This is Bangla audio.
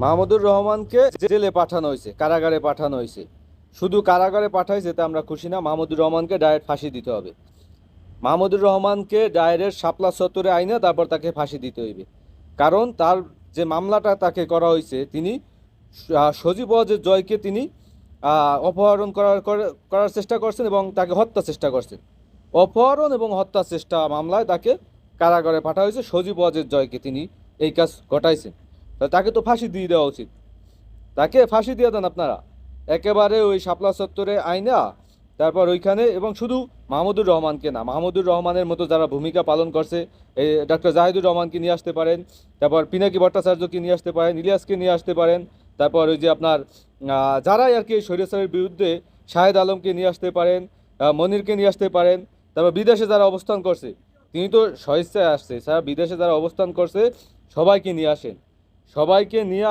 মাহমুদুর রহমানকে জেলে পাঠানো হয়েছে, কারাগারে পাঠানো হয়েছে। শুধু কারাগারে পাঠাইছে তা আমরা খুশি না, মাহমুদুর রহমানকে ডাইরেক্ট ফাঁসি দিতে হবে। মাহমুদুর রহমানকে ডাইরেক্ট শাপলা চত্বরে আইনা তারপর তাকে ফাঁসি দিতে হইবে। কারণ তার যে মামলাটা তাকে করা হয়েছে, তিনি সজীব ওয়াজেদ জয়কে তিনি অপহরণ করার চেষ্টা করছেন এবং তাকে হত্যা চেষ্টা করছেন। অপহরণ এবং হত্যা চেষ্টা মামলায় তাকে কারাগারে পাঠা হয়েছে। সজীব ওয়াজেদ জয়কে তিনি এই কাজ ঘটাইছেন, তাকে তো ফাঁসি দিয়ে দেওয়া উচিত। তাকে ফাঁসি দিয়ে দেন আপনারা একেবারে ওই শাপলা চত্বরে আইনা, তারপর ওইখানে। এবং শুধু মাহমুদুর রহমানকে না, মাহমুদুর রহমানের মতো যারা ভূমিকা পালন করছে, এই ডক্টর জাহিদুর রহমানকে নিয়ে আসতে পারেন, তারপর পিনাকি ভট্টাচার্যকে নিয়ে আসতে পারেন, ইলিয়াসকে নিয়ে আসতে পারেন, তারপর ওই যে আপনার যারাই আর কি স্বৈরাচারের বিরুদ্ধে শাহেদ আলমকে নিয়ে আসতে পারেন, মনিরকে নিয়ে আসতে পারেন। তারপর বিদেশে যারা অবস্থান করছে, তিনি তো স্বেচ্ছায় আসছে, সারা বিদেশে যারা অবস্থান করছে সবাইকে নিয়ে আসেন, সবাইকে নিয়ে